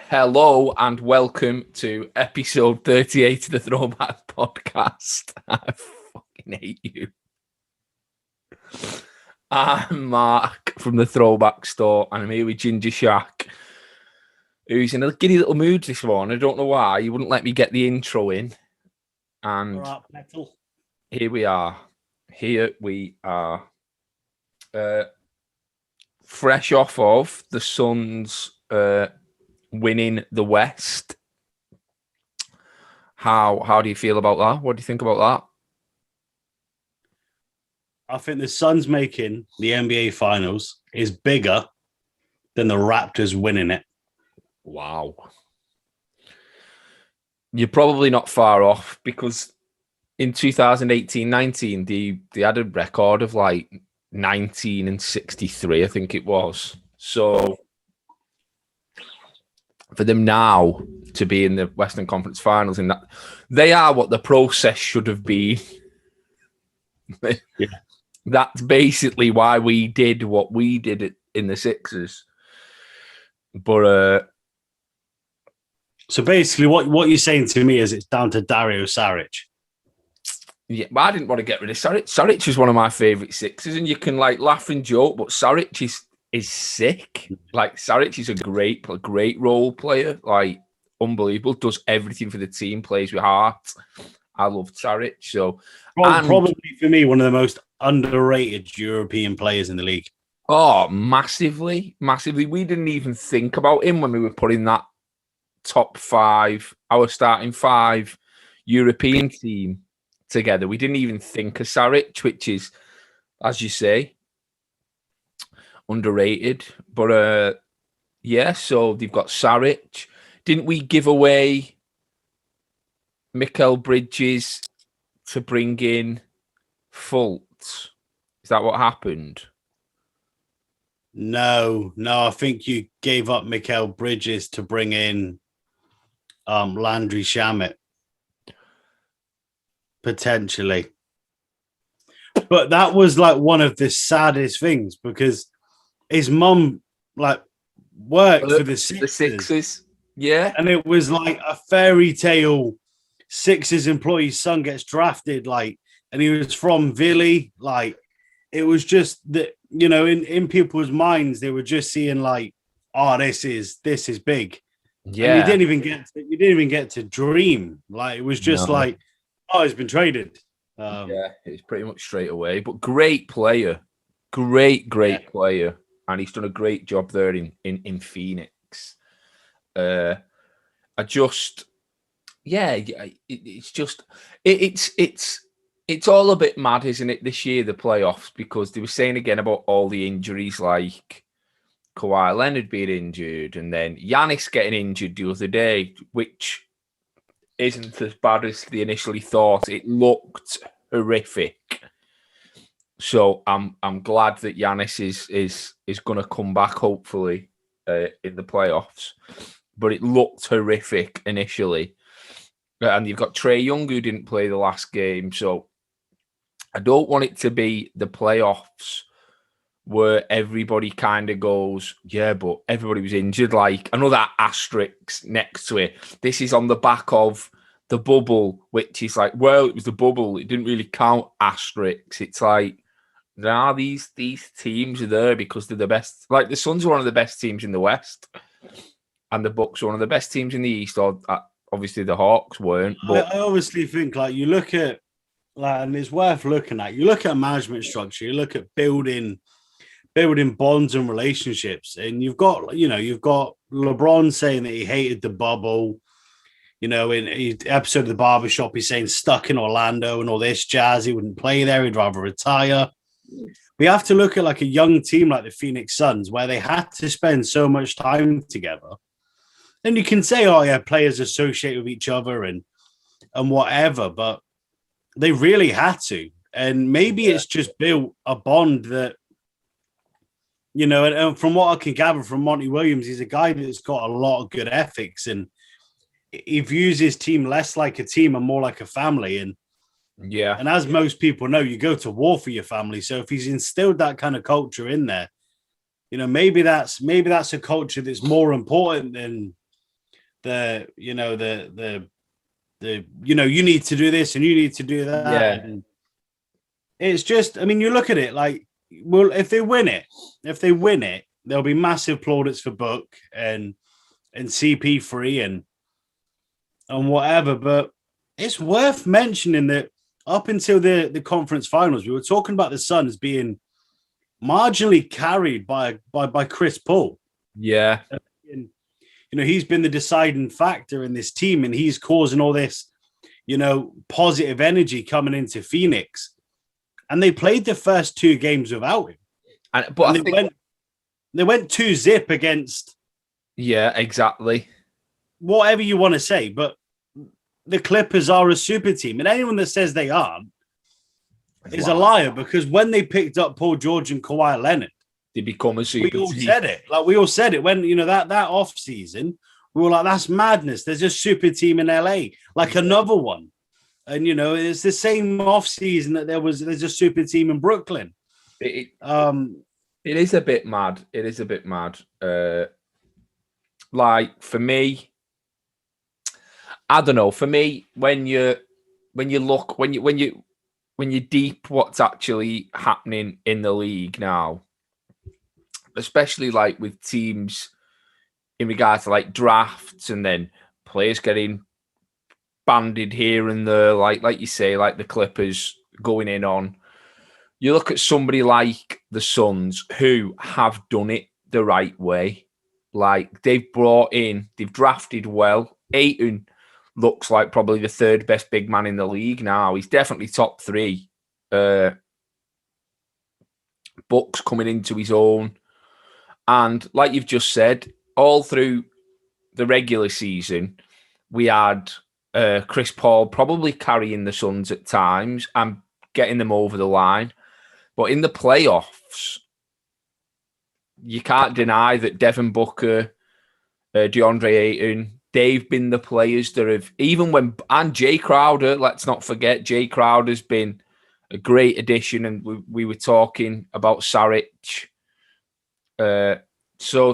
Hello and welcome to episode 38 of the Throwback podcast. I fucking hate you. I'm Mark from the Throwback store and I'm here with Ginger Shaq, who's in a giddy little mood this morning. I don't know why. He wouldn't let me get the intro in. And right, metal. Here we are. Fresh off of the Suns winning the West. How do you feel about that? What do you think about that? I think the Suns making the NBA Finals is bigger than the Raptors winning it. Wow. You're probably not far off because in 2018-19, they had a record of like 19-63, I think it was. So for them now to be in the Western Conference Finals, in that they are what the process should have been. Yeah. That's basically why we did what we did in the Sixers. But so basically, what you're saying to me is it's down to Dario Saric. Yeah, but I didn't want to get rid of Saric. Saric is one of my favourite Sixers, and you can like laugh and joke, but Saric is sick. Like Saric is a great role player, like unbelievable. Does everything for the team, plays with heart. I love Saric. So probably for me, one of the most underrated European players in the league. Oh, massively. We didn't even think about him when we were putting that top five, our starting five European team together. We didn't even think of Saric, which is, as you say, underrated. But yeah, so they've got Saric. Didn't we give away Mikal Bridges to bring in Fultz? Is that what happened? No, I think you gave up Mikal Bridges to bring in Landry Shamet. Potentially. But that was like one of the saddest things because his mum like worked for the Sixers. Yeah. And it was like a fairy tale Sixers employee's son gets drafted, like, and he was from Villy. Like, it was just that, you know, in people's minds, they were just seeing like, oh, this is big. Yeah. And you didn't even get to dream. Like, it was just like, oh, he's been traded. Yeah, it's pretty much straight away. But great player. Great player. And he's done a great job there in Phoenix. It's all a bit mad, isn't it, this year, the playoffs, because they were saying again about all the injuries, like Kawhi Leonard being injured and then Giannis getting injured the other day, which isn't as bad as they initially thought. It looked horrific. So I'm glad that Giannis is going to come back, hopefully, in the playoffs. But it looked horrific initially. And you've got Trae Young, who didn't play the last game. So I don't want it to be the playoffs where everybody kind of goes, yeah, but everybody was injured. Like, another asterisk next to it. This is on the back of the bubble, which is like, well, it was the bubble. It didn't really count asterisks. It's like, nah, these teams are there because they're the best. Like, the Suns are one of the best teams in the West. And the Bucks are one of the best teams in the East. Or obviously, the Hawks weren't. But I obviously think, like, you look at, like, and it's worth looking at. You look at management structure. You look at building bonds and relationships, and you've got LeBron saying that he hated the bubble. You know, in the episode of The Barbershop, he's saying stuck in Orlando and all this jazz. He wouldn't play there. He'd rather retire. We have to look at like a young team like the Phoenix Suns, where they had to spend so much time together. And you can say, oh yeah, players associate with each other and whatever, but they really had to. And maybe it's just built a bond that, you know, and from what I can gather from Monty Williams, he's a guy that's got a lot of good ethics, and he views his team less like a team and more like a family. And yeah, and as most people know, you go to war for your family. So if he's instilled that kind of culture in there, you know, maybe that's a culture that's more important than you need to do this and you need to do that. Yeah. And it's just, I mean, you look at it like, well, if they win it, there'll be massive plaudits for Book and CP3 and whatever. But it's worth mentioning that up until the conference finals, we were talking about the Suns being marginally carried by Chris Paul. Yeah. And, he's been the deciding factor in this team, and he's causing all this, positive energy coming into Phoenix. And they played the first 2 games without him. They went 2-0 against. Yeah, exactly. Whatever you want to say, but the Clippers are a super team, and anyone that says they aren't is a liar, because when they picked up Paul George and Kawhi Leonard, they become a super team. We all said it when that off season. We were like, that's madness. There's a super team in LA, like another one. And it's the same off season that there's a super team in Brooklyn. It is a bit mad. It is a bit mad. Like for me, I don't know. For me, when you're deep, what's actually happening in the league now, especially like with teams in regards to like drafts and then players getting banded here and there, like you say, like the Clippers going in on. You look at somebody like the Suns who have done it the right way. Like they've drafted well. Ayton looks like probably the 3rd best big man in the league now. He's definitely top 3. Bucks coming into his own. And like you've just said, all through the regular season, we had Chris Paul probably carrying the Suns at times and getting them over the line. But in the playoffs, you can't deny that Devin Booker, DeAndre Ayton, they've been the players that have, and Jay Crowder, let's not forget, Jay Crowder's been a great addition, and we were talking about Saric. So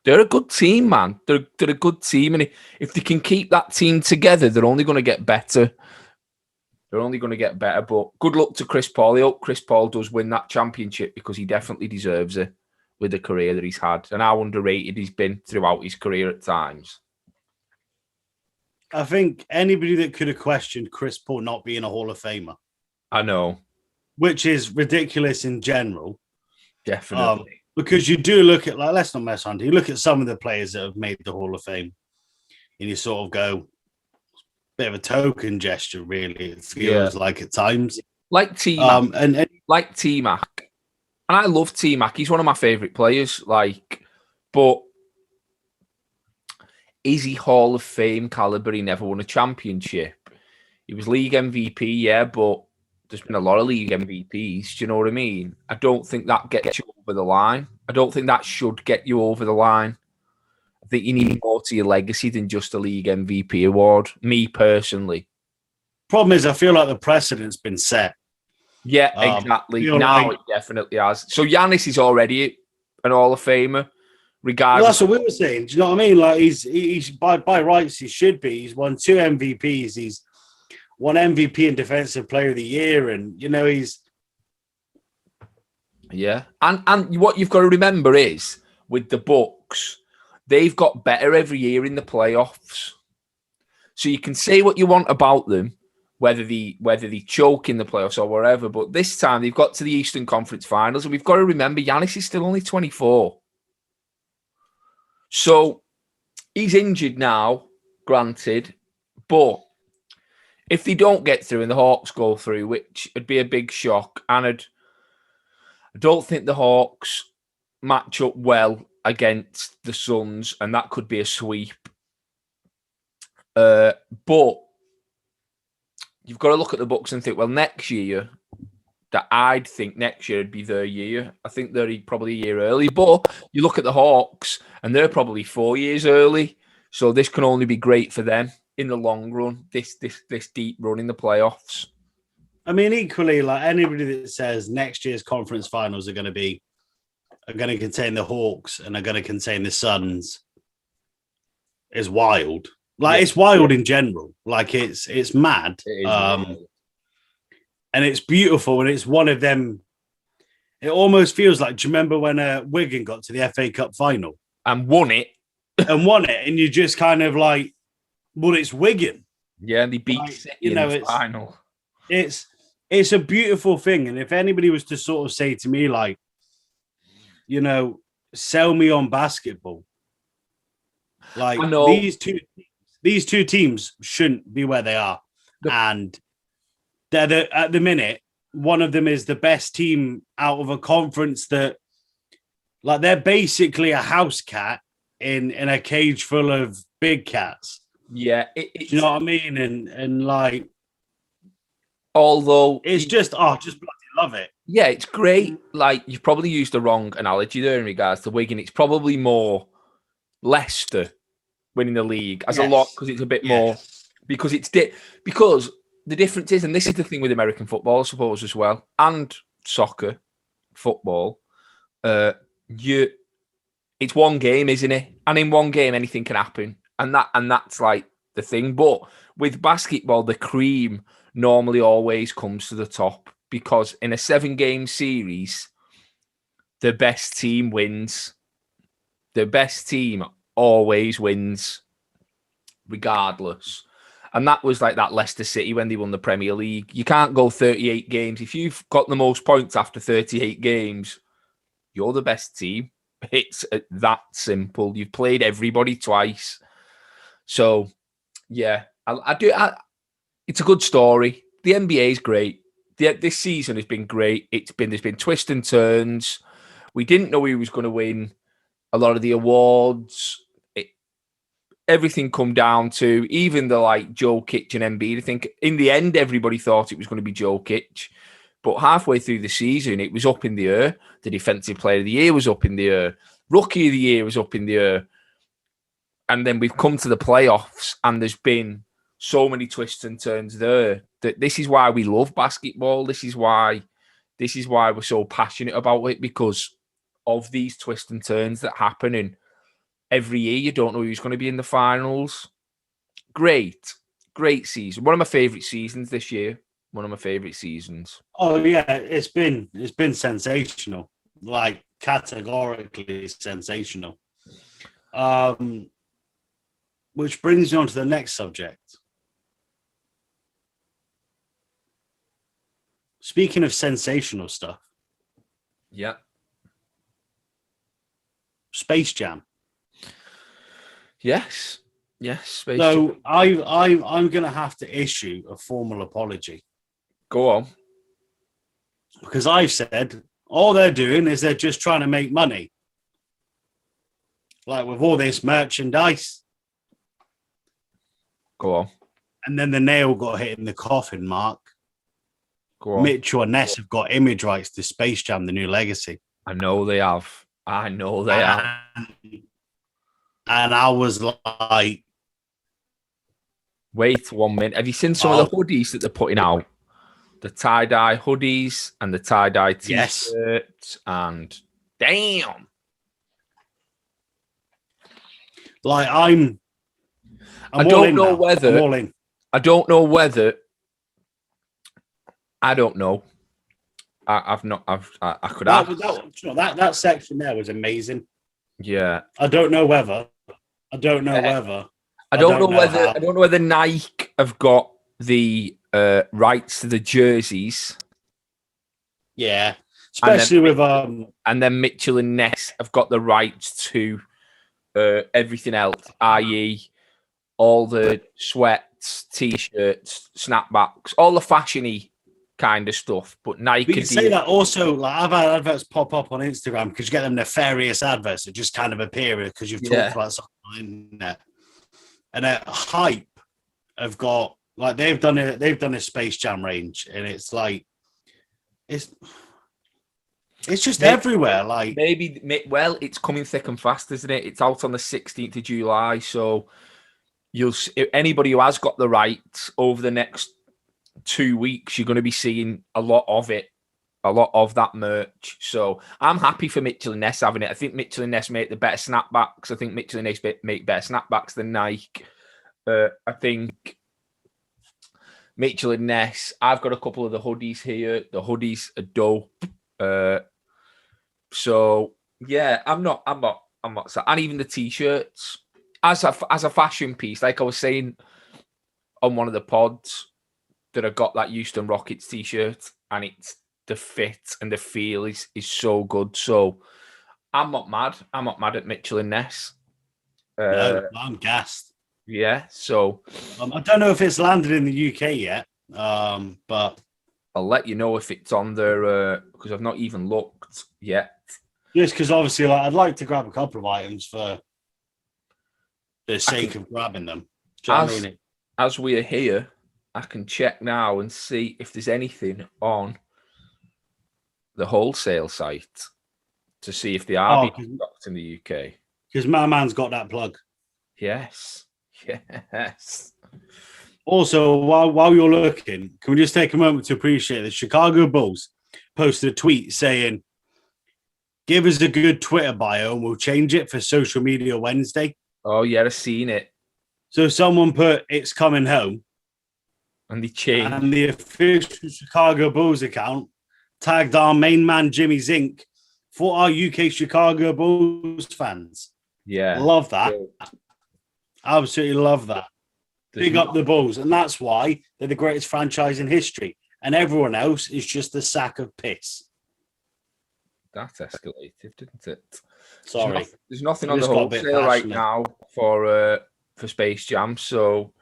they're a good team, man. They're a good team, and if they can keep that team together, they're only going to get better. But good luck to Chris Paul. I hope Chris Paul does win that championship, because he definitely deserves it with the career that he's had and how underrated he's been throughout his career at times. I think anybody that could have questioned Chris Paul not being a Hall of Famer, I know, which is ridiculous in general. Definitely. Because you do look at, like, let's not mess around. You look at some of the players that have made the Hall of Fame, and you sort of go, bit of a token gesture, really. It feels like at times. Like T-Mac. Like T-Mac. And I love T-Mac. He's one of my favourite players. But is he Hall of Fame caliber? He never won a championship. He was league MVP, yeah, but there's been a lot of league MVPs. Do you know what I mean? I don't think that gets you over the line. I don't think that should get you over the line. I think you need more to your legacy than just a league MVP award. Me personally. Problem is, I feel like the precedent's been set. Yeah, exactly. Now it definitely has. So Giannis is already an Hall of Famer, regardless. Well, that's what we were saying. Do you know what I mean? Like he's by rights, he should be. He's won 2 MVPs. He's won MVP and Defensive Player of the Year, and he's. Yeah, and what you've got to remember is with the Bucks, they've got better every year in the playoffs. So you can say what you want about them, whether they choke in the playoffs or whatever, but this time they've got to the Eastern Conference Finals, and we've got to remember Giannis is still only 24. So he's injured now, granted, but if they don't get through and the Hawks go through, which would be a big shock, and I don't think the Hawks match up well against the Suns, and that could be a sweep. But you've got to look at the Bucks and think, well, next year, I'd think next year would be their year. I think they're probably a year early. But you look at the Hawks, and they're probably 4 years early. So this can only be great for them in the long run, this deep run in the playoffs. I mean, equally, like anybody that says next year's conference finals are going to contain the Hawks and are going to contain the Suns, is wild. Like it's wild in general. Like it's mad. It is wild. And it's beautiful, and it's one of them. It almost feels like. Do you remember when Wigan got to the FA Cup final and won it? And you just kind of like, well, it's Wigan. Yeah, and they beat City in the final. It's a beautiful thing, and if anybody was to sort of say to me like, you know, sell me on basketball, like these two teams shouldn't be where they are, and they're at the minute. One of them is the best team out of a conference that, like, they're basically a house cat in a cage full of big cats. Yeah, you know what I mean? And like, although it's just bloody love it. Yeah, it's great. Like, you've probably used the wrong analogy there in regards to Wigan. It's probably more Leicester winning the league as a lot, because it's a bit more, because it's because the difference is, and this is the thing with American football, I suppose, as well, and soccer, football, it's one game, isn't it? And in one game, anything can happen. And that's like the thing. But with basketball, the cream normally always comes to the top, because in a 7-game series, the best team wins. The best team always wins, regardless. And that was like that Leicester City when they won the Premier League. You can't go 38 games. If you've got the most points after 38 games, you're the best team. It's that simple. You've played everybody twice. So, yeah, it's a good story. The NBA is great. This season has been great. There's been twists and turns. We didn't know who was going to win a lot of the awards. Everything come down to even the like Jokic and Embiid. I think in the end, everybody thought it was going to be Jokic, but halfway through the season, it was up in the air. The Defensive Player of the Year was up in the air. Rookie of the Year was up in the air. And then we've come to the playoffs, and there's been so many twists and turns there. That this is why we love basketball. This is why we're so passionate about it, because of these twists and turns that happen. And every year, you don't know who's going to be in the finals. Great season. One of my favourite seasons this year. One of my favourite seasons. Oh yeah, it's been sensational. Like, categorically sensational. Which brings me on to the next subject. Speaking of sensational stuff. Yeah. Space Jam. Yes. Space Jam. I'm going to have to issue a formal apology. Go on. Because I've said all they're doing is they're just trying to make money. Like, with all this merchandise. Go on. And then the nail got hit in the coffin, Mark. Go on. Mitchell and Ness have got image rights to Space Jam, The New Legacy. I know they have. And I was like... Wait 1 minute. Have you seen some of the hoodies that they're putting out? The tie-dye hoodies and the tie-dye t-shirts. Yes. And damn. Like, I don't know whether I don't know. I could ask. That section there was amazing. Yeah. I don't know whether Nike have got the rights to the jerseys. Yeah. Especially and then Mitchell and Ness have got the rights to everything else, i.e. all the sweats, t-shirts, snapbacks, all the fashion-y kind of stuff. But Nike can say that also. Like, I've had adverts pop up on Instagram because you get them nefarious adverts that just kind of appear because you've talked about something on the internet. And Hype have got, like, they've done a Space Jam range, and it's like it's just everywhere. Like, it's coming thick and fast, isn't it? It's out on the 16th of July, so anybody who has got the rights over the next 2 weeks, you're going to be seeing a lot of it a lot of that merch. So I'm happy for Mitchell and Ness having it. I think Mitchell and Ness make the better snapbacks. I think Mitchell and Ness make better snapbacks than Nike. I think Mitchell and Ness, I've got a couple of the hoodies here. The hoodies are dope. So yeah, I'm not sad. And even the t-shirts as a fashion piece, like I was saying on one of the pods, that I got that Houston Rockets t-shirt, and it's the fit and the feel is so good. So I'm not mad. I'm not mad at Mitchell and Ness. No, I'm gassed. Yeah. So I don't know if it's landed in the UK yet, but I'll let you know if it's on there because I've not even looked yet. Just because obviously, like, I'd like to grab a couple of items for the sake of grabbing them. Do you know what I mean? As we are here, I can check now and see if there's anything on the wholesale site to see if they are being stocked in the UK. Because my man's got that plug. Yes. Yes. Also, while you're looking, can we just take a moment to appreciate the Chicago Bulls posted a tweet saying, "Give us a good Twitter bio and we'll change it for Social Media Wednesday." Oh, yeah, I've seen it. So someone put, "It's coming home." And they changed. And the official Chicago Bulls account tagged our main man, Jimmy Zink, for our UK Chicago Bulls fans. Yeah. Love that. Absolutely love that. Big up the Bulls. And that's why they're the greatest franchise in history. And everyone else is just a sack of piss. That escalated, didn't it? Sorry. There's nothing on the wholesale right now for Space Jam, so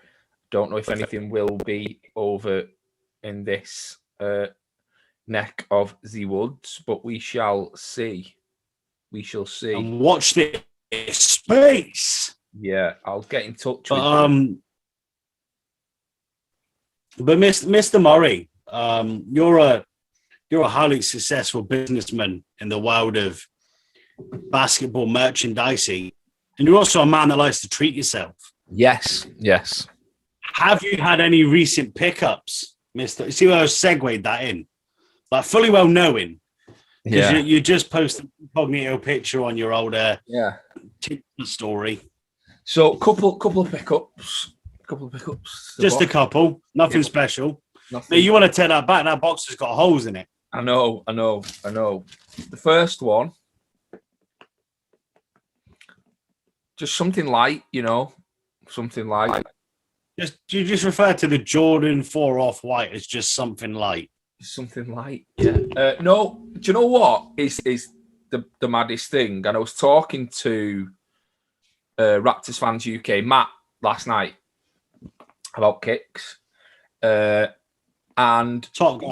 don't know if anything will be over in this neck of the woods, but we shall see. We shall see. And watch this space. Yeah, I'll get in touch with you. But Mr. Murray, you're a highly successful businessman in the world of basketball merchandising, and you're also a man that likes to treat yourself. Yes. Have you had any recent pickups, Mister? See where I segued that in, like fully well knowing, because you just posted an incognito picture on your older story. So couple of pickups. Just a couple, nothing special. Nothing. Now, you want to tear that back? That box has got holes in it. I know. The first one, just something light, something light. You just refer to the Jordan 4 Off-White as just something light. Something light, yeah. No, do you know what is the maddest thing? And I was talking to Raptors Fans UK, Matt, last night about kicks. And top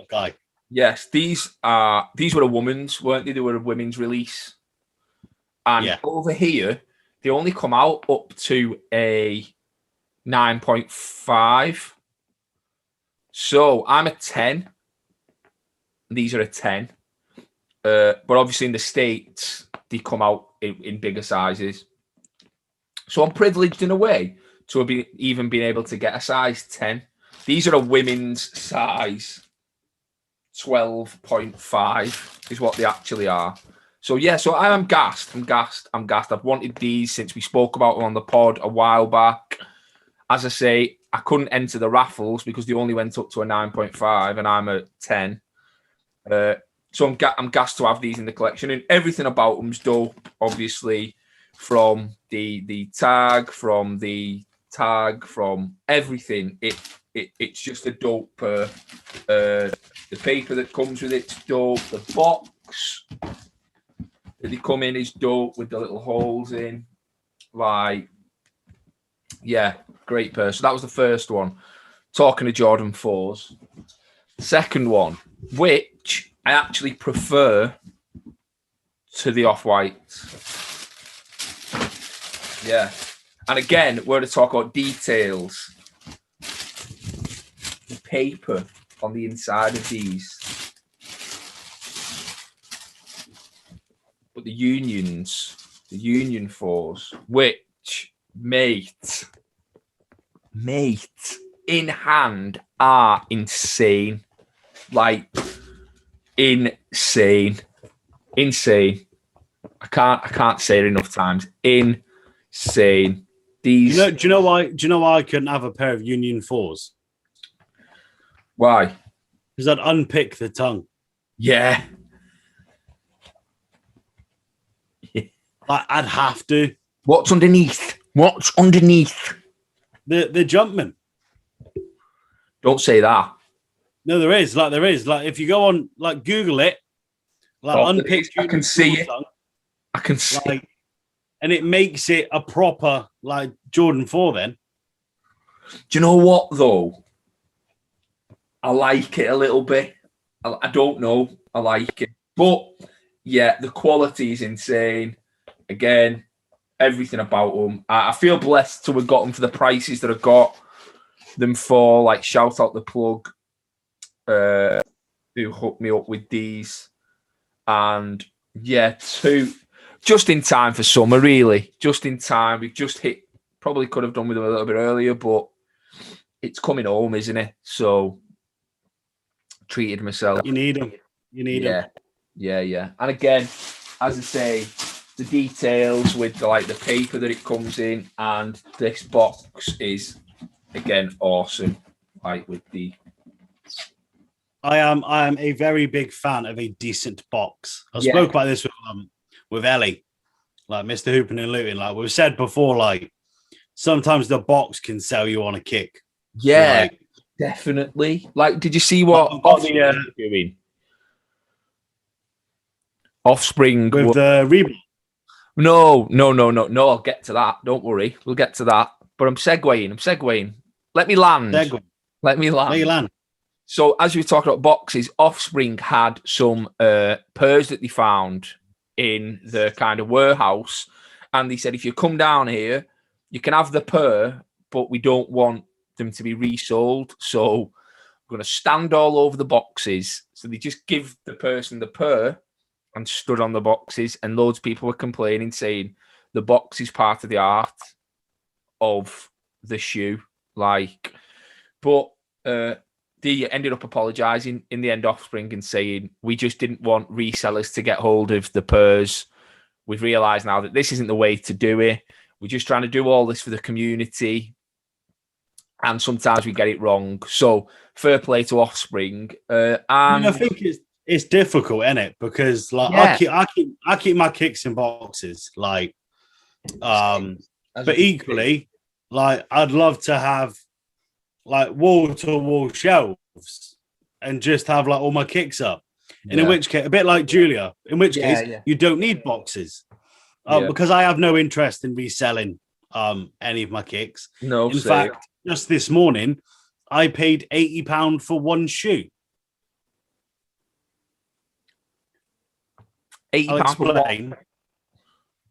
guy. Yes, these were a woman's, weren't they? They were a women's release. And over here, they only come out up to a 9.5. So I'm a 10. These are a 10. But obviously in the States, they come out in bigger sizes. So I'm privileged in a way to have even been able to get a size 10. These are a women's size 12.5 is what they actually are. So yeah, so I am gassed. I'm gassed. I've wanted these since we spoke about them on the pod a while back. As I say, I couldn't enter the raffles because they only went up to a 9.5 and I'm a 10. So I'm gassed to have these in the collection, and everything about them's dope. Obviously, from the tag, from everything. It's just a dope. The paper that comes with it's dope. The box that they come in is dope with the little holes in. Like, yeah, great pair. So that was the first one. Talking to Jordan 4s. Second one, which I actually prefer to the Off-Whites. Yeah. And again, we're going to talk about details. The paper on the inside of these. But the Union 4s, which, mate, in hand are insane. Like, insane. I can't say it enough times. Insane. These. Do you know why? Do you know why I couldn't have a pair of Union 4s? Why? Because I'd unpick the tongue. Yeah. Like, I'd have to. What's underneath? The Jumpman. Don't say that. No, there is. Like, if you go on, like, Google it, like, unpick. I can see it. Tongue, I can see like, and it makes it a proper, like, Jordan 4 then. Do you know what, though? I like it a little bit. I don't know. I like it. But, yeah, the quality is insane. Again, everything about them. I feel blessed to have got them for the prices that I got them for. Like, shout out the plug who hooked me up with these. And, yeah, just in time for summer, really. Just in time. We've just hit, probably could have done with them a little bit earlier, but it's coming home, isn't it? So, treated myself. You need them. them. Yeah. And again, as I say, the details with the paper that it comes in, and this box is again awesome. Like with the, I am a very big fan of a decent box. I spoke about this with Ellie, like Mr. Hooping and Looting. Like we've said before, like sometimes the box can sell you on a kick. Yeah, definitely. Like, did you see what Offspring doing? Offspring with the Reebok. No. I'll get to that. Don't worry, we'll get to that. But I'm segueing. Let me land. Let me land. So, as we were talking about boxes, Offspring had some purrs that they found in the kind of warehouse, and they said, if you come down here, you can have the purr, but we don't want them to be resold. So, we're going to stand all over the boxes. So they just give the person the purr and stood on the boxes, and loads of people were complaining, saying the box is part of the art of the shoe. Like, but they ended up apologising in the end, Offspring, and saying, we just didn't want resellers to get hold of the purrs. We've realised now that this isn't the way to do it. We're just trying to do all this for the community, and sometimes we get it wrong. So fair play to Offspring. I think it's difficult, isn't it? Because like I keep my kicks in boxes, like, but equally, like I'd love to have like wall-to-wall shelves and just have like all my kicks up. And in which case, a bit like Julia, in which case you don't need boxes, because I have no interest in reselling any of my kicks. No, in fact, just this morning, I paid £80 for one shoe. £80 for what?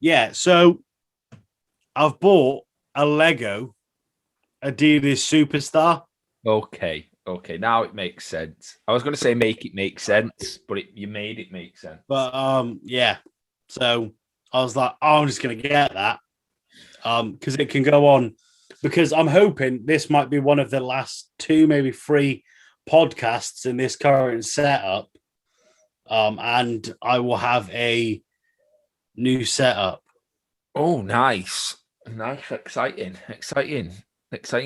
Yeah, so I've bought a Lego Adidas Superstar. Okay. Now it makes sense. I was going to say make it make sense, but you made it make sense. But yeah. So I was like, I'm just going to get that because it can go on. Because I'm hoping this might be one of the last 2, maybe 3 podcasts in this current setup. And I will have a new setup. Oh, nice. Exciting.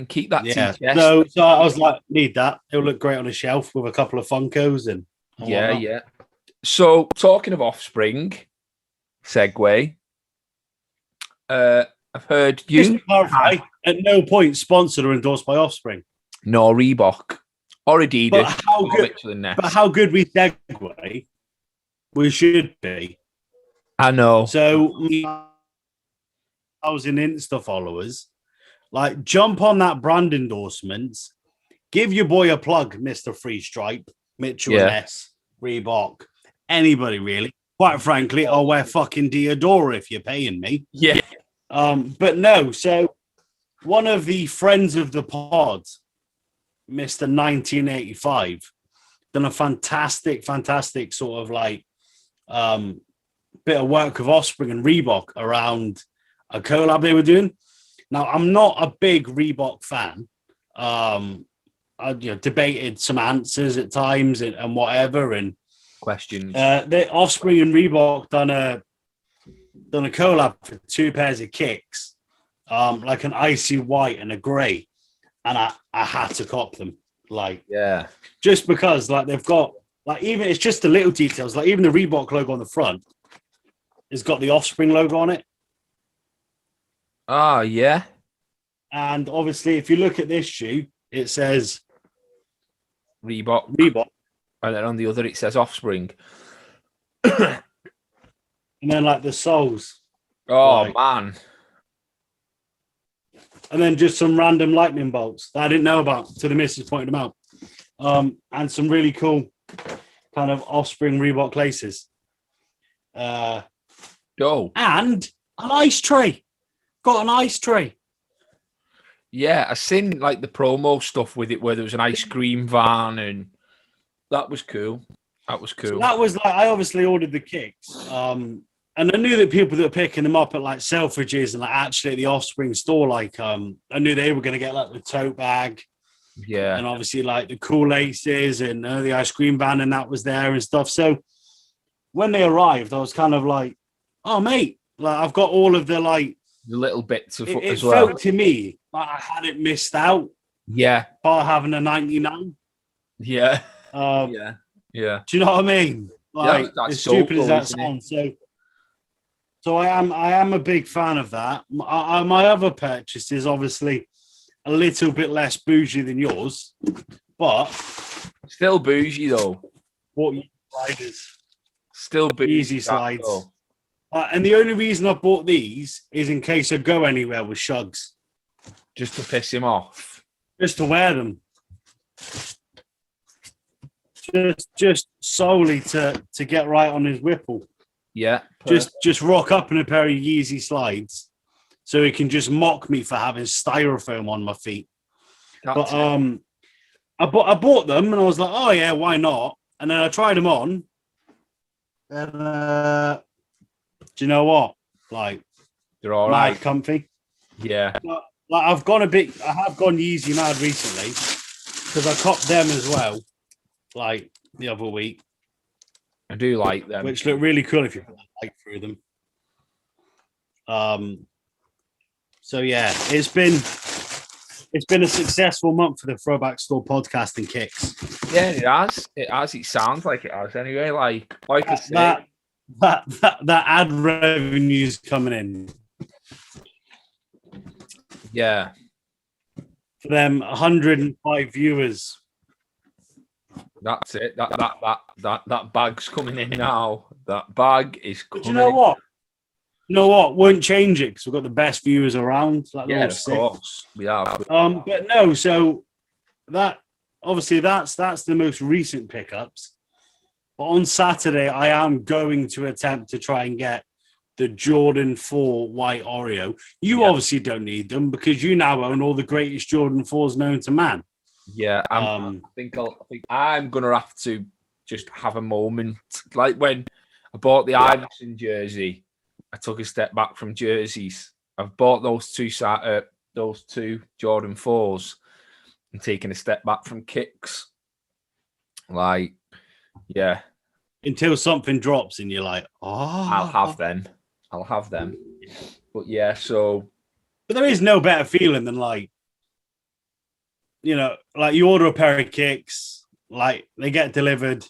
Keep that. Yeah. So I was like, need that. It'll look great on a shelf with a couple of Funkos and whatnot. Yeah. So talking of Offspring, segue. I've heard you. Just to clarify, at no point sponsored or endorsed by Offspring. No, Reebok or Adidas. But how good we segue, we should be. I know. So 1,000 Insta followers, like jump on that brand endorsements. Give your boy a plug, Mr. Free Stripe, Mitchell and Ness, Reebok, anybody really. Quite frankly, I'll wear fucking Diodora if you're paying me. Yeah. But no, so one of the friends of the pod, Mr. 1985, done a fantastic sort of like bit of work with Offspring and Reebok around a collab they were doing. Now, I'm not a big Reebok fan. I debated some answers at times and whatever, and Questions. The Offspring and Reebok done a collab for 2 pairs of kicks, like an icy white and a grey, and I had to cop them, like, Yeah. just because, like, they've got, like, even it's just the little details, like even the Reebok logo on the front has got the Offspring logo on it. Oh, yeah. And obviously, if you look at this shoe, it says Reebok. And then on the other, it says Offspring. And then, like, the soles. Oh, Like, man. and then just some random lightning bolts that I didn't know about till the missus pointed them out. And some really cool kind of Offspring Reebok laces. Dope. And an ice tray. Got an ice tray. Yeah, I seen like the promo stuff with it where there was an ice cream van, and that was cool. That was cool. So that was like, I obviously ordered the kicks. And I knew that people that were picking them up at like Selfridges and like actually at the Offspring store, like I knew they were going to get like the tote bag. Yeah. And obviously like the cool laces and the ice cream van and that was there and stuff. So when they arrived, I was kind of like, oh, mate, like I've got all of the like the little bits of it as well. felt to me like I hadn't missed out Yeah. by having a 99. Yeah. Yeah. Yeah. Do you know what I mean? Like, that's as so stupid cool, as that isn't it? sounds. So I am a big fan of that. My other purchase is obviously a little bit less bougie than yours, but Still bougie though. what sliders, Still bougie. easy slides. And the only reason I bought these is in case I go anywhere with Shugs, Just to piss him off. just to wear them, just solely to get right on his Whipple. Yeah. Just rock up in a pair of Yeezy slides, so he can just mock me for having styrofoam on my feet. That's But I bought them and I was like, oh yeah, why not? And then I tried them on, and do you know what? Like, they're all mad right. comfy. Yeah. But, like, I have gone Yeezy mad recently because I copped them as well, like the other week, I do like them. which look really cool if you put that light through them. So yeah, it's been a successful month for the Throwback Store podcast and kicks. Yeah, it has. It has. It sounds like it has anyway. Like I said, that ad revenue's coming in. Yeah. For them 105 viewers. That's it. That bag's coming in now. That bag is coming. But you know what? Won't change it because we've got the best viewers around. Like, yeah, of course. We have. But no, so that obviously that's the most recent pickups. But on Saturday, I am going to attempt to try and get the Jordan 4 white Oreo. You obviously don't need them because you now own all the greatest Jordan 4s known to man. Yeah, I think I'm gonna have to just have a moment. Like when I bought the Iverson jersey, I took a step back from jerseys. I've bought those two Jordan 4s and taken a step back from kicks. Like, yeah. Until something drops and you're like, oh, I'll have them. But yeah, so. But there is no better feeling than like you order a pair of kicks, like they get delivered.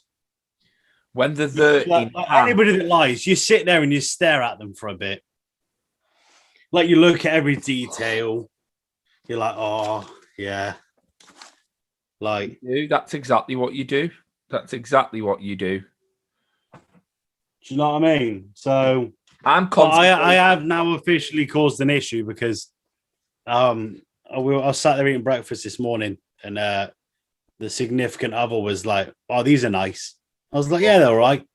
When they're like anybody that lies, you sit there and you stare at them for a bit. Like you look at every detail. You're like, oh yeah. Like that's exactly what you do. Do you know what I mean? So I have now officially caused an issue because I sat there eating breakfast this morning and the significant other was like, oh, these are nice. I was like, yeah, they're all right.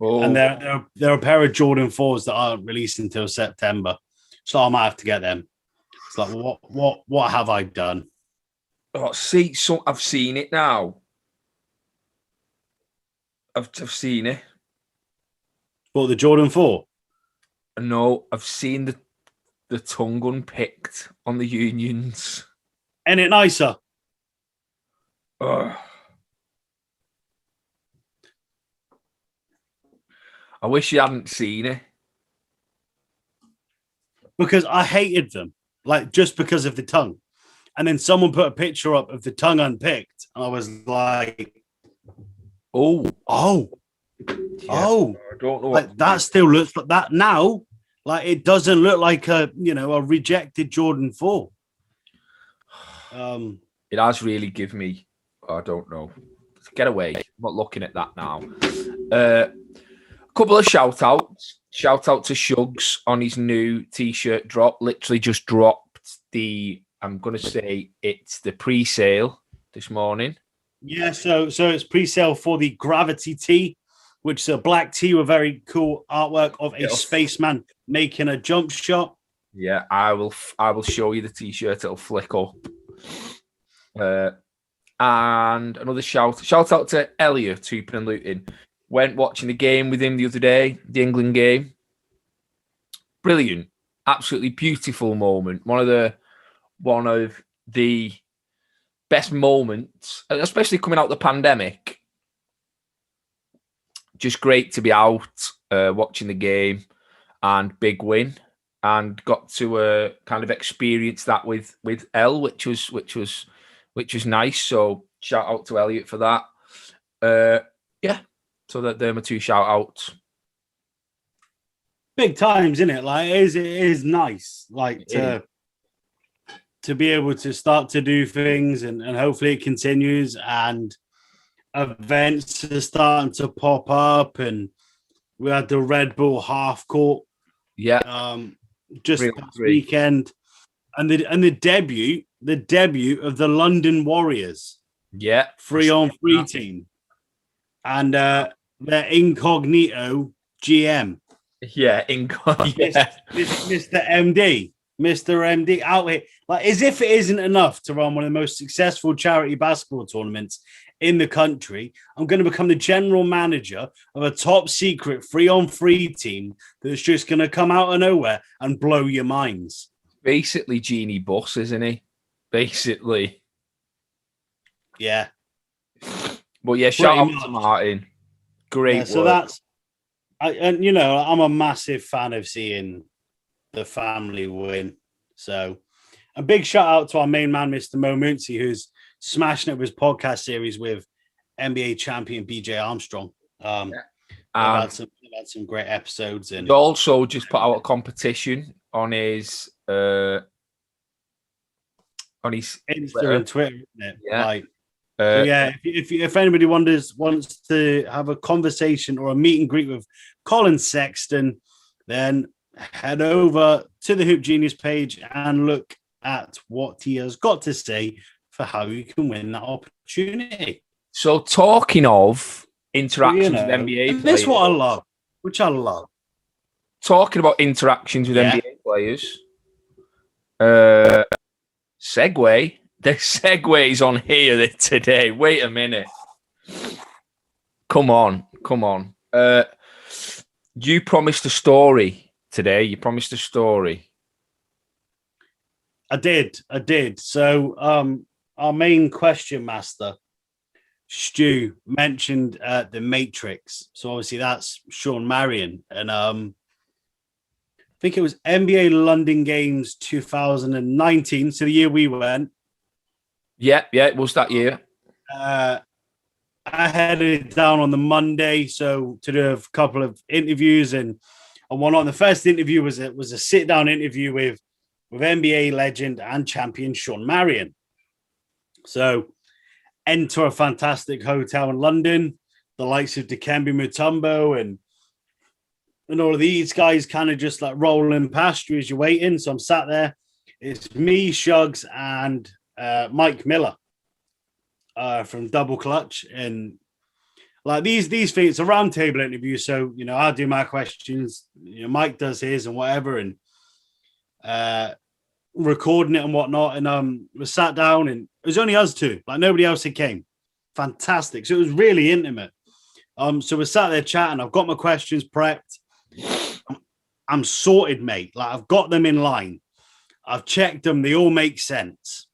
Oh. And they're a pair of Jordan 4s that aren't released until September. So I might have to get them. It's like, what have I done? Oh, see, so I've seen it now. I've seen it. What, the Jordan 4? No, I've seen the tongue unpicked on the Unions. Ain't it nicer? Ugh. I wish you hadn't seen it. Because I hated them, like just because of the tongue. And then someone put a picture up of the tongue unpicked, and I was like, Oh, yeah, I don't know. Like that still looks like that now. Like it doesn't look like a rejected Jordan 4. It has really given me. I don't know. Get away. I'm not looking at that now. A couple of shout outs. Shout out to Shugs on his new t-shirt drop. Literally just dropped I'm going to say it's the pre-sale this morning. Yeah, so it's pre-sale for the Gravity tee, which is a black tee with very cool artwork of a spaceman making a jump shot. Yeah, I will show you the t-shirt. It'll flick up. And another shout out to Elliot, Hooping and Luton. Went watching the game with him the other day, the England game. Brilliant, absolutely beautiful moment. One of the best moments, especially coming out of the pandemic. Just great to be out watching the game, and big win, and got to kind of experience that with Elle, which was nice. So shout out to Elliot for that. Yeah, so they're my two shout outs. Big times, isn't it? Like it is nice, like to be able to start to do things, and hopefully it continues, and events are starting to pop up, and we had the Red Bull half court, just last weekend, and the debut of the London Warriors, 3-on-3 team, and their incognito GM, Mr. MD out here, like as if it isn't enough to run one of the most successful charity basketball tournaments in the country. I'm going to become the general manager of a top secret 3-on-3 team that's just going to come out of nowhere and blow your minds. Basically, Genie Boss, isn't he? Basically, yeah. But yeah, shout out to Martin. Great work. So I'm a massive fan of seeing the family win. So a big shout out to our main man, Mr. Mo Muncie, who's smashing it with his podcast series with NBA champion BJ Armstrong. They've had some great episodes. And he also just put out a competition on his Insta and Twitter, isn't it? Yeah. If anybody wants to have a conversation or a meet and greet with Colin Sexton, then head over to the Hoop Genius page and look at what he has got to say for how you can win that opportunity. So talking of interactions with NBA players. This is what I love, which I love. Talking about interactions with NBA players. Segue. The segue is on here today. Wait a minute. Come on. You promised a story today. You promised a story. I did. So our main question master, Stu, mentioned the Matrix. So obviously that's Sean Marion. And I think it was NBA London Games 2019. So the year we went. Yeah, it was that year. I headed down on the Monday, so to do a couple of interviews and whatnot. The first interview was a sit-down interview with NBA legend and champion Sean Marion. So enter a fantastic hotel in London, the likes of Dikembe Mutombo and all of these guys kind of just like rolling past you as you're waiting. So I'm sat there. It's me, Shugs, and Mike Miller from Double Clutch, and like these things, it's a roundtable interview. So I'll do my questions, Mike does his and whatever, and recording it and whatnot. And we sat down, and it was only us two, like nobody else had came. Fantastic. So it was really intimate. So we sat there chatting. I've got my questions prepped. I'm sorted, mate. Like I've got them in line. I've checked them. They all make sense.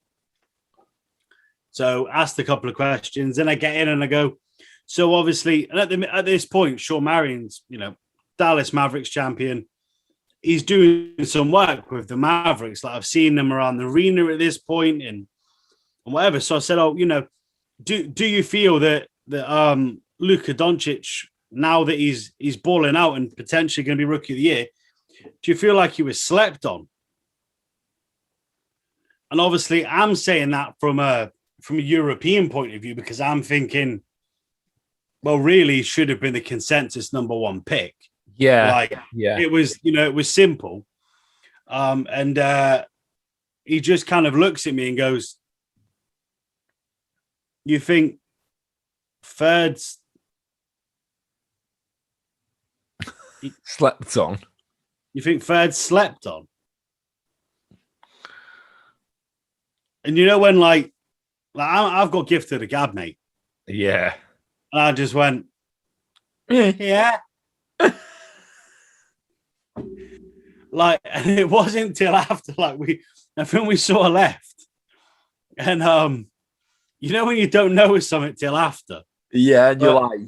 So asked a couple of questions, then I get in and I go, so obviously, and at this point, Sean Marion's, Dallas Mavericks champion. He's doing some work with the Mavericks. Like I've seen them around the arena at this point and whatever. So I said, oh, do you feel that Luka Doncic, now that he's balling out and potentially going to be rookie of the year, do you feel like he was slept on? And obviously, I'm saying that from a European point of view because I'm thinking, well, really, he should have been the consensus number one pick. Yeah, it was simple. And he just kind of looks at me and goes, "You think Third's slept on? You think Third slept on?" And when like I've got gifted a gab, mate. Yeah. And I just went, yeah. And it wasn't until after I think we sort of left. And when you don't know something till after. Yeah, and you're like,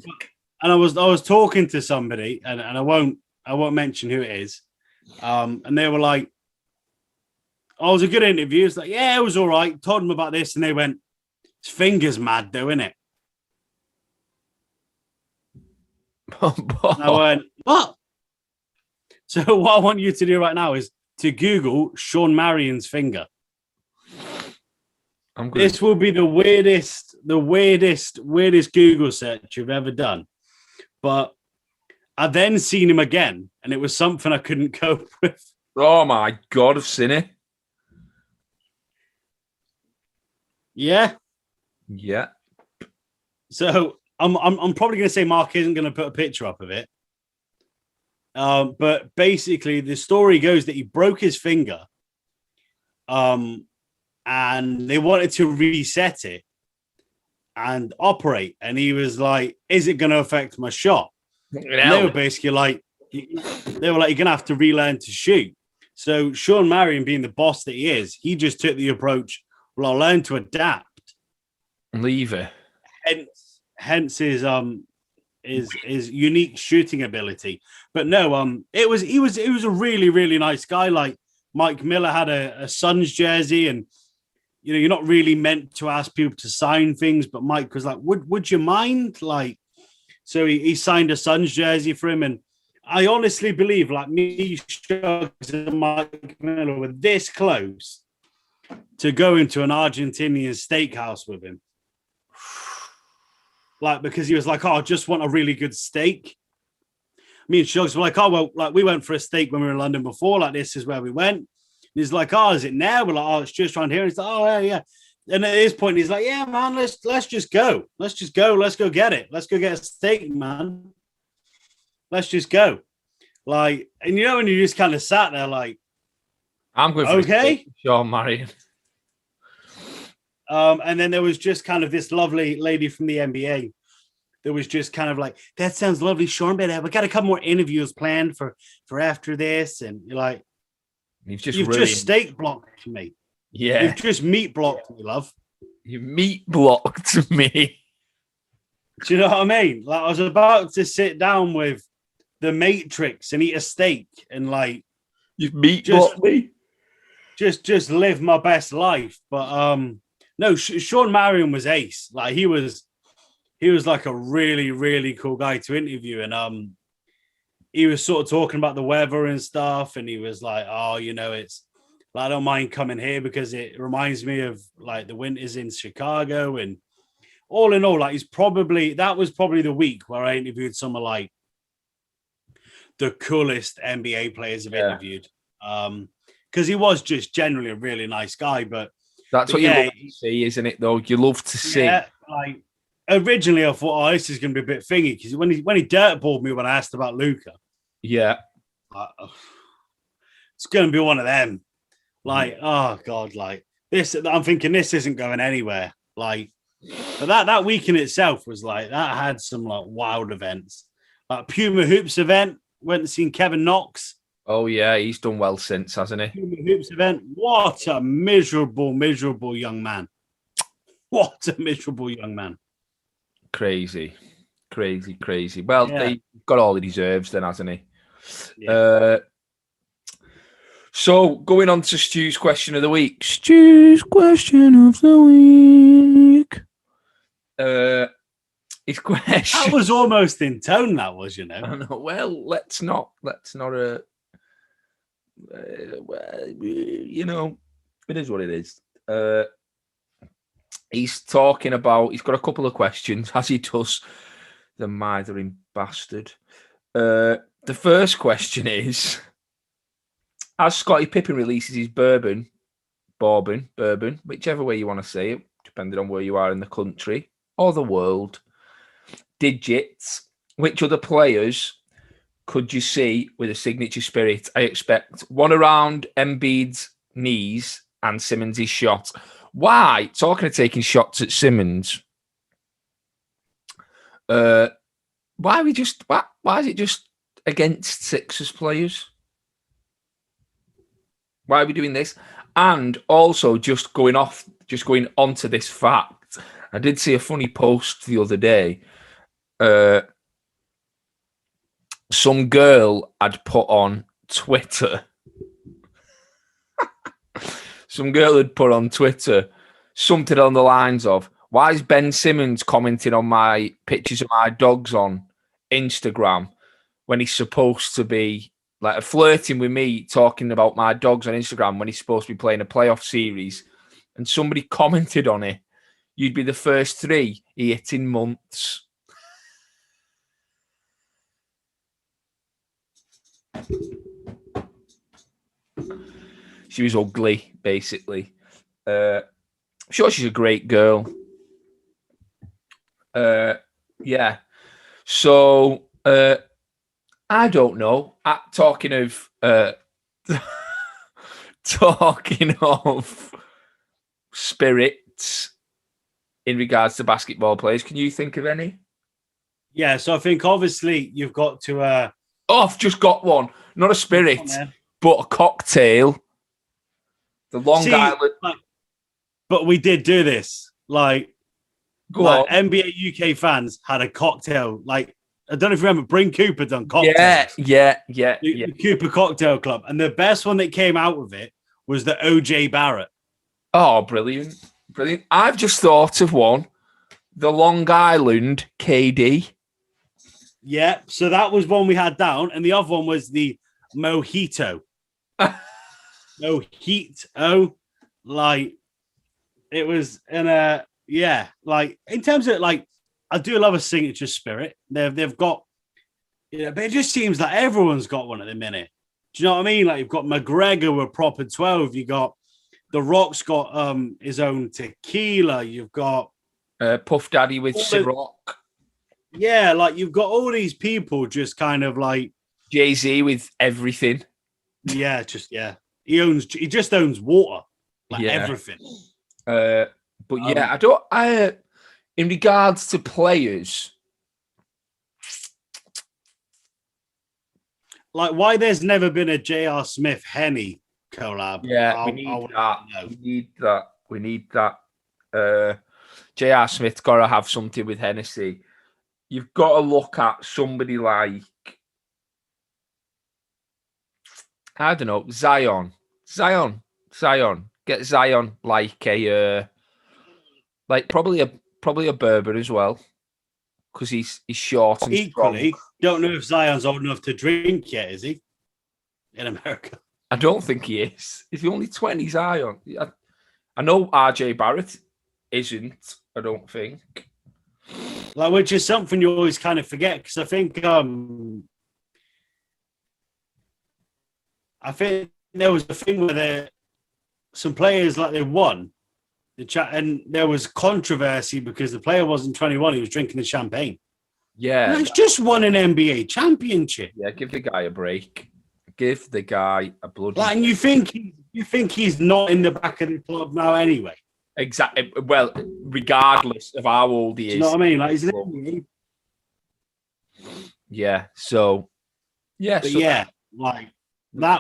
and I was talking to somebody, and I won't mention who it is. And they were like, "Oh, it was a good interview." It's like, "Yeah, it was all right." Told them about this, and they went, "His finger's mad, though, isn't it?" And I went, "What?" So what I want you to do right now is to Google Sean Marion's finger. This will be the weirdest Google search you've ever done. But I then seen him again, and it was something I couldn't cope with. Oh my God, I've seen it. Yeah. Yeah. So I'm probably going to say Mark isn't going to put a picture up of it. But basically, the story goes that he broke his finger. And they wanted to reset it and operate. And he was like, "Is it going to affect my shot?" And they were basically like, you're going to have to relearn to shoot. So Sean Marion, being the boss that he is, he just took the approach, well, I'll learn to adapt. Leave it. Hence his unique shooting ability. But no, he was a really, really nice guy. Like Mike Miller had a Suns jersey, and you're not really meant to ask people to sign things, but Mike was like, would you mind? So he signed a Suns jersey for him. And I honestly believe me, Shugs, and Mike Miller were this close to going to an Argentinian steakhouse with him. Because he was like, "Oh, I just want a really good steak." Me and Shugs were like, "Oh, well, we went for a steak when we were in London before. This is where we went." And he's like, "Oh, is it now?" We're like, "Oh, it's just around here." And he's like, "Oh, yeah." And at this point, he's like, "Yeah, man, let's just go. Let's just go. Let's go get it. Let's go get a steak, man. Let's just go." And when you just kind of sat there I'm going for okay, Sean Marion. And then there was just kind of this lovely lady from the NBA that was just kind of like, "That sounds lovely, Sean, but we got a couple more interviews planned for after this." And you're like, you've just steak blocked me. Yeah. You've just meat blocked me, love. You meat blocked me. Do you know what I mean? I was about to sit down with the Matrix and eat a steak and you've meat blocked me. Just live my best life. But no, Sean Marion was ace. He was like a really, really cool guy to interview. And he was sort of talking about the weather and stuff. And he was like, "Oh, it's I don't mind coming here because it reminds me of the winters in Chicago." And all in all, that was probably the week where I interviewed some of the coolest NBA players I've interviewed. Because he was just generally a really nice guy. But that's what you love to see, isn't it? Though you love to see. Yeah, originally I thought, "Oh, this is going to be a bit thingy," because when he dirtballed me when I asked about Luka, it's going to be one of them. Oh God, this. I'm thinking this isn't going anywhere. But that week in itself was that had some wild events. Puma Hoops event, went and seen Kevin Knox. Oh yeah, he's done well since, hasn't he? Puma Hoops event. What a miserable young man. What a miserable young man. Crazy. Well, he got all he deserves then, hasn't he? Yeah. So going on to Stu's question of the week. Stu's question of the week. His question. That was almost in tone. That was, you know. I know. Well, let's not. You know, it is what it is. He's talking about. He's got a couple of questions, as he does. The mithering bastard. The first question is: as Scottie Pippen releases his bourbon, whichever way you want to say it, depending on where you are in the country or the world, digits, which other players could you see with a signature spirit? I expect one around Embiid's knees and Simmons' shot. Why? Talking of taking shots at Simmons, why is it just against Sixers players? Why are we doing this? And also just going onto this fact. I did see a funny post the other day. Some girl had put on Twitter. Something on the lines of, why is Ben Simmons commenting on my pictures of my dogs on Instagram when he's supposed to be like flirting with me, talking about my dogs on Instagram when he's supposed to be playing a playoff series? And somebody commented on it, you'd be the first 3 he hit in months. She was ugly, basically. I'm sure she's a great girl. Yeah. So, I don't know. Talking of spirits in regards to basketball players, can you think of any? Yeah, so I think obviously you've got to... I've just got one. Not a spirit, but a cocktail. The Long Island. But we did do this. Go on. NBA UK fans had a cocktail. I don't know if you remember, Bryn Cooper done cocktails. Yeah. The Cooper Cocktail Club. And the best one that came out of it was the OJ Barrett. Oh, brilliant. I've just thought of one. The Long Island KD. Yeah, so that was one we had down. And the other one was the Mojito. Mojito. It was in a... Yeah, in terms of I do love a signature spirit. They've got, but it just seems like everyone's got one at the minute. Do you know what I mean? You've got McGregor with proper 12. You got The Rock's got his own tequila. You've got Puff Daddy with Ciroc. Yeah, you've got all these people just kind of Jay-Z with everything. Yeah, he just owns water, everything. But yeah, in regards to players, why there's never been a J.R. Smith Henny collab. Yeah, we need that. J.R. Smith's got to have something with Hennessy. You've got to look at somebody like, I don't know, Zion. Get Zion probably a bourbon as well, because he's short and equally strong. Don't know if Zion's old enough to drink yet, is he? In America, I don't think he is. He's only 20. Zion. I know RJ Barrett isn't. I don't think. Which is something you always kind of forget, because I think there was a thing where some players they won the chat, and there was controversy because the player wasn't 21; he was drinking the champagne. Yeah, he's just won an NBA championship. Yeah, give the guy a break. Give the guy a bloody. And you think he's not in the back of the club now anyway? Exactly. Well, regardless of how old he is. Do you know what I mean? He's an NBA. Yeah. So. Yeah. But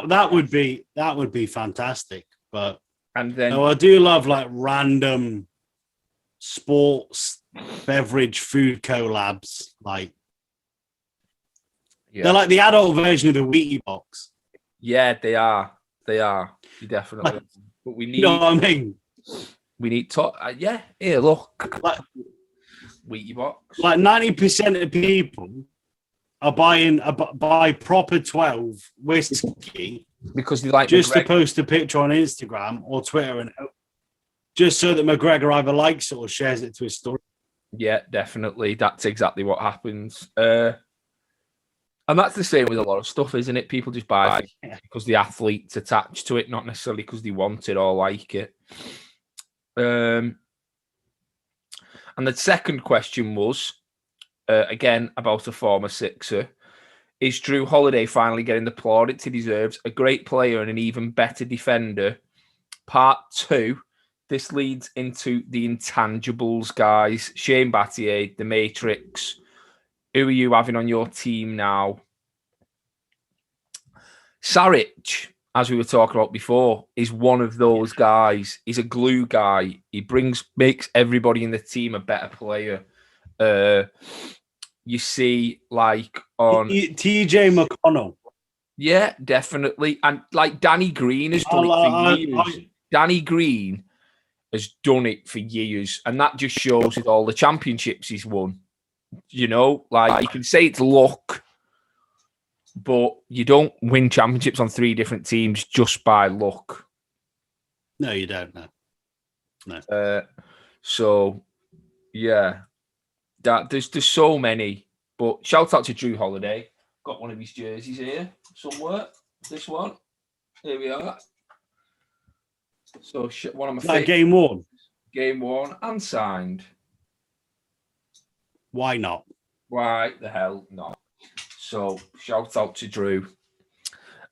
that would be fantastic. But and then I do love random sports beverage food collabs. They're like the adult version of the Wheatie box. Yeah, they are. They are. You definitely. Like, but we need. You know what I mean? We need to. Yeah. Here, look. Like Wheatie box. Like 90% of people are buy proper 12 whiskey because they like just McGregor. to post a picture on Instagram or Twitter and just so that McGregor either likes it or shares it to his story. Yeah, definitely. That's exactly what happens. And that's the same with a lot of stuff, isn't it? People just buy it because the athlete's attached to it, not necessarily because they want it or like it. And the second question was, again, about a former Sixer. Is Drew Holiday finally getting the plaudits he deserves? A great player and an even better defender. Part 2. This leads into the intangibles, guys. Shane Battier, The Matrix. Who are you having on your team now? Saric, as we were talking about before, is one of those guys. He's a glue guy. He makes everybody in the team a better player. You see, like on TJ McConnell. Yeah, definitely. And like Danny Green has done it for years. Danny Green has done it for years. And that just shows with all the championships he's won. You know, like you can say it's luck, but you don't win championships on 3 different teams just by luck. No, you don't. No. So, yeah, there's so many. But shout out to Drew Holiday. Got one of his jerseys here somewhere. This one. Here we are. So one of my favorites. Game worn. Game worn and signed. Why not? Why the hell not? So shout out to Drew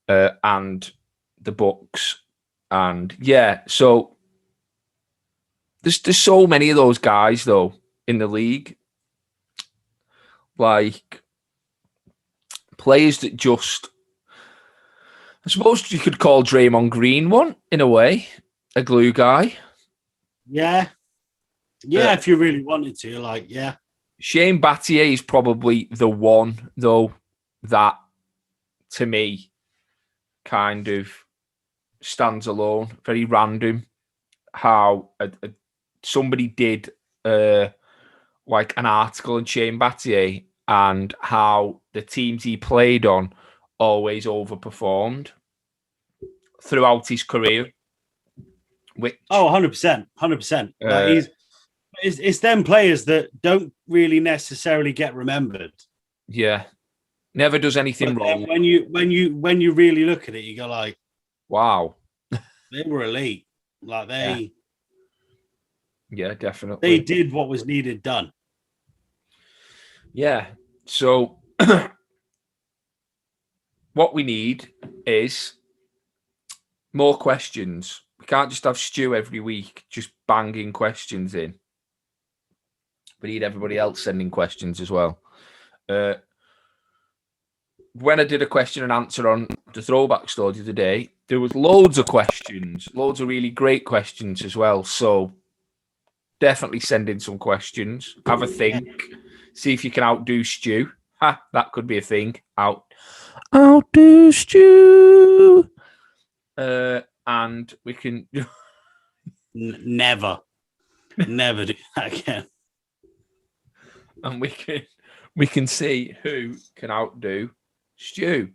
and the Bucks. And yeah, so there's so many of those guys though in the league. Like players that just, I suppose you could call Draymond Green one in a way, a glue guy. Yeah. Yeah, if you really wanted to, like, yeah. Shane Battier is probably the one, though, that to me kind of stands alone. Very random how somebody did like an article on Shane Battier and how the teams he played on always overperformed throughout his career. Which, 100%. 100%. Like it's them players that don't really necessarily get remembered. Yeah. Never does anything wrong. When you really look at it, you go like, wow. They were elite. Like Yeah, definitely. They did what was needed done. Yeah. So what we need is more questions. We can't just have Stu every week just banging questions in. We need everybody else sending questions as well. When I did a question and answer on the Throwback store the other day, there was loads of questions, loads of really great questions as well. So definitely send in some questions. Have a think. See if you can outdo Stu. That could be a thing. Outdo Stu. And we can never do that again. And we can see who can outdo Stu.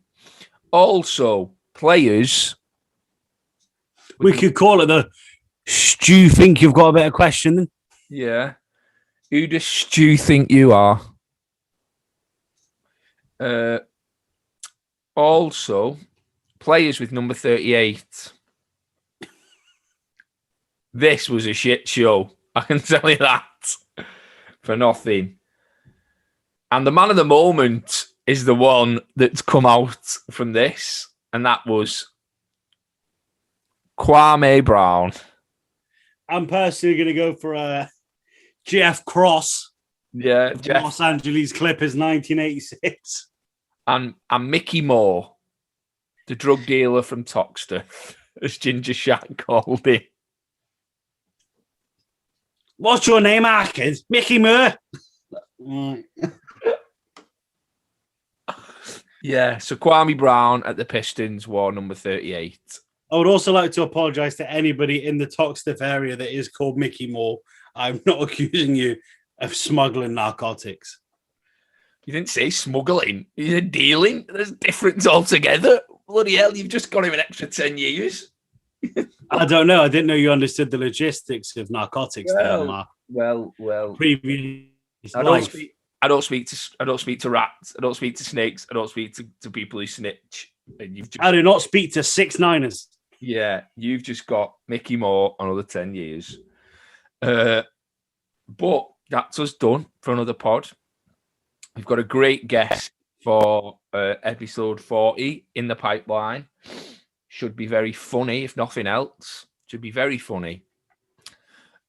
Also, players. We could call it the Stu think you've got a better question then? Yeah. Who does Stu think you are? Also, players with number 38. This was a shit show. I can tell you that for nothing. And the man of the moment is the one that's come out from this, and that was Kwame Brown. I'm personally going to go for Jeff Cross. Yeah, Jeff. Los Angeles Clippers, 1986. And Mickey Moore, the drug dealer from Toxter, as Ginger Shaq called him. What's your name, Atkins? Mickey Moore. Yeah, so Kwame Brown at the Pistons wore number 38. I would also like to apologize to anybody in the Toxteth area that is called Mickey Moore. I'm not accusing you of smuggling narcotics. You didn't say smuggling. You said dealing. There's a difference altogether. Bloody hell, you've just got him an extra 10 years. I don't know. I didn't know you understood the logistics of narcotics there, Mark. Well. Previous I don't speak to rats. I don't speak to snakes. I don't speak to people who snitch. And I do not speak to 6ix9ers. Yeah, you've just got Mickey Moore another 10 years. But that's us done for another pod. We've got a great guest for episode 40 in the pipeline. Should be very funny, if nothing else. Should be very funny.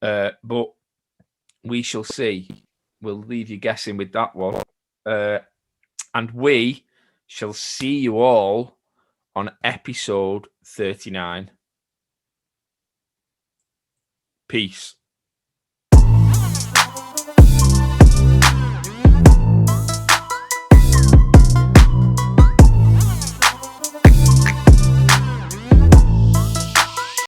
But we shall see. We'll leave you guessing with that one. And we shall see you all on episode 39. Peace.